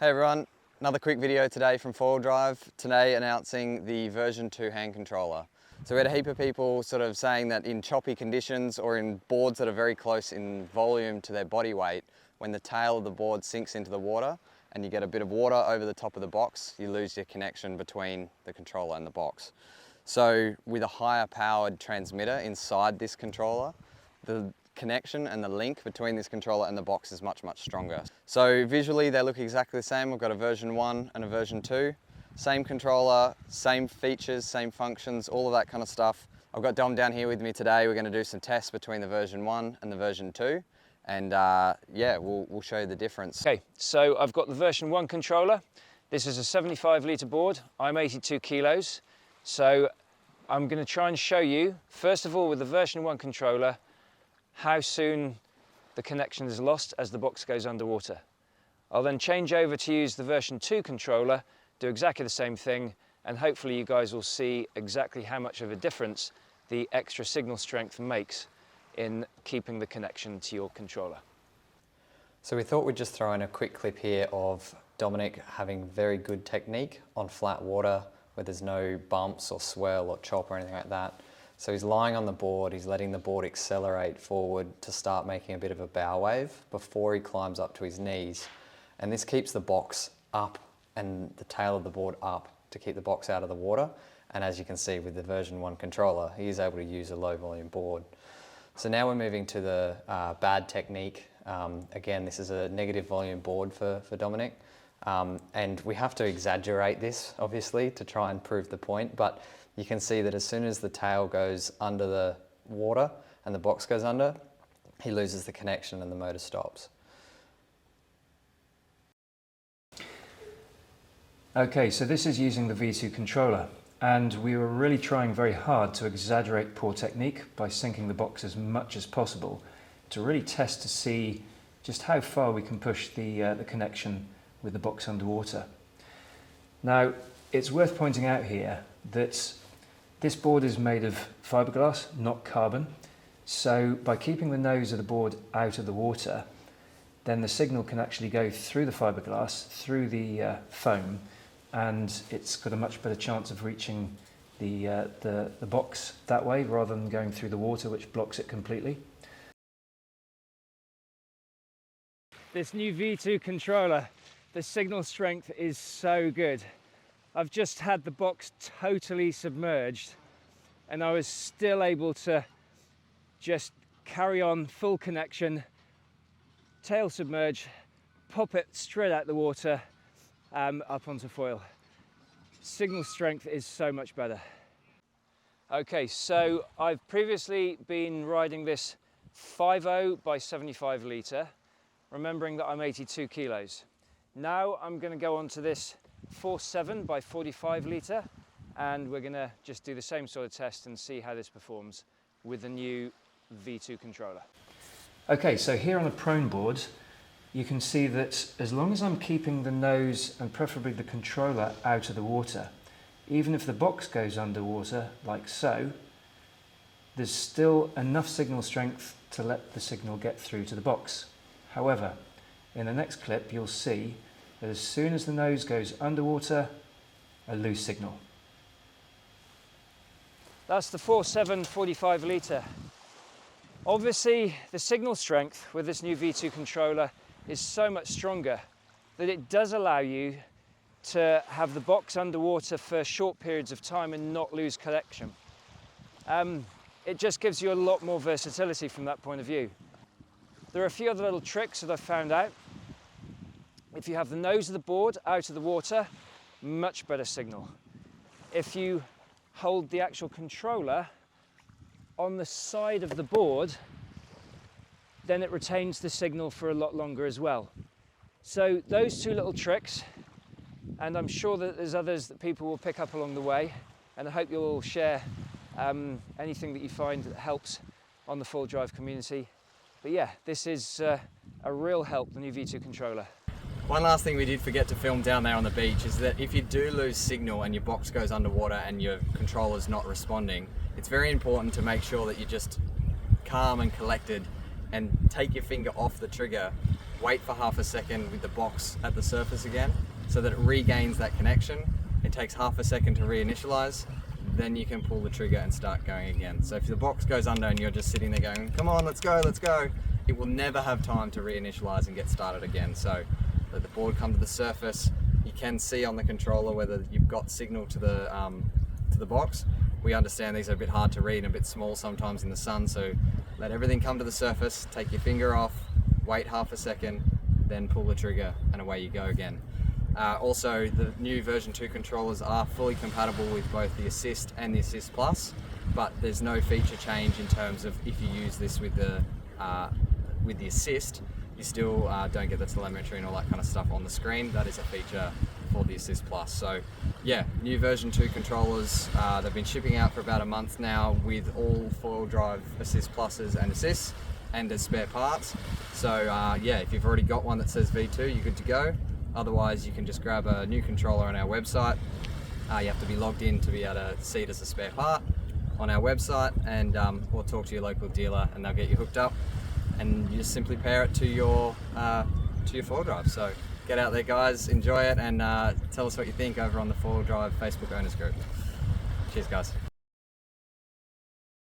Hey everyone, another quick video today from 4-wheel drive. Today announcing the version 2 hand controller. So we had a heap of people sort of saying that in choppy conditions or in boards that are very close in volume to their body weight, when the tail of the board sinks into the water and you get a bit of water over the top of the box, you lose your connection between the controller and the box. So with a higher powered transmitter inside this controller, the connection and the link between this controller and the box is much stronger. So visually they look exactly the same. We've got a version 1 and a version 2. Same controller, same features, same functions, all of that kind of stuff. I've got Dom down here with me today. We're going to do some tests between the version 1 and the version 2. And yeah, we'll show you the difference. Okay, so I've got the version 1 controller. This is a 75 litre board. I'm 82 kilos. So I'm going to try and show you, first of all, with the version 1 controller, how soon the connection is lost as the box goes underwater. I'll then change over to use the version 2 controller, do exactly the same thing, and hopefully you guys will see exactly how much of a difference the extra signal strength makes in keeping the connection to your controller. So we thought we'd just throw in a quick clip here of Dominic having very good technique on flat water where there's no bumps or swirl or chop or anything like that. So he's lying on the board, he's letting the board accelerate forward to start making a bit of a bow wave before he climbs up to his knees. And this keeps the box up and the tail of the board up to keep the box out of the water. And as you can see with the version 1 controller, he is able to use a low volume board. So now we're moving to the bad technique. Again, this is a negative volume board for Dominic. And we have to exaggerate this, obviously, to try and prove the point. But you can see that as soon as the tail goes under the water and the box goes under, he loses the connection and the motor stops. Okay, so this is using the V2 controller, and we were really trying very hard to exaggerate poor technique by sinking the box as much as possible to really test to see just how far we can push the connection with the box underwater. Now, it's worth pointing out here that this board is made of fiberglass, not carbon. So by keeping the nose of the board out of the water, then the signal can actually go through the fiberglass, through the foam, and it's got a much better chance of reaching the box that way rather than going through the water, which blocks it completely. This new V2 controller, the signal strength is so good. I've just had the box totally submerged and I was still able to just carry on full connection, tail submerge, pop it straight out the water, up onto foil. Signal strength is so much better. Okay, so I've previously been riding this 5.0 by 75 litre, remembering that I'm 82 kilos. Now I'm going to go on to this 4.7 by 45 litre, and we're going to just do the same sort of test and see how this performs with the new V2 controller. Okay, so here on the prone board you can see that as long as I'm keeping the nose and preferably the controller out of the water, even if the box goes underwater like so, there's still enough signal strength to let the signal get through to the box. However, in the next clip you'll see that as soon as the nose goes underwater, I lose signal. That's the 4.7 45 litre. Obviously the signal strength with this new V2 controller is so much stronger that it does allow you to have the box underwater for short periods of time and not lose connection. It just gives you a lot more versatility from that point of view. There are a few other little tricks that I've found out. If you have the nose of the board out of the water, much better signal. If you hold the actual controller on the side of the board, then it retains the signal for a lot longer as well. So those two little tricks, and I'm sure that there's others that people will pick up along the way, and I hope you'll all share anything that you find that helps on the 4-wheel drive community. But yeah, this is a real help, the new V2 controller. One last thing we did forget to film down there on the beach is that if you do lose signal and your box goes underwater and your controller's not responding, it's very important to make sure that you're just calm and collected and take your finger off the trigger wait for half a second with the box at the surface again so that it regains that connection. It takes half a second to reinitialize, then you can pull the trigger and start going again. So if the box goes under and you're just sitting there going, come on, let's go, it will never have time to reinitialize and get started again. So let the board come to the surface. You can see on the controller whether you've got signal to the box. We understand these are a bit hard to read and a bit small sometimes in the sun, so let everything come to the surface, take your finger off, wait half a second, then pull the trigger and away you go again. Also, the new version 2 controllers are fully compatible with both the Assist and the Assist Plus, but there's no feature change in terms of if you use this with the Assist, you still don't get the telemetry and all that kind of stuff on the screen. That is a feature for the Assist Plus. So yeah, new version 2 controllers, they've been shipping out for about a month now with all 4-wheel drive Assist Pluses and Assists and as spare parts. So yeah, if you've already got one that says V2, you're good to go. Otherwise, you can just grab a new controller on our website. You have to be logged in to be able to see it as a spare part on our website, and or talk to your local dealer and they'll get you hooked up, and you just simply pair it to your 4-wheel drive. So get out there, guys, enjoy it, and tell us what you think over on the 4-wheel drive Facebook owners group. Cheers, guys.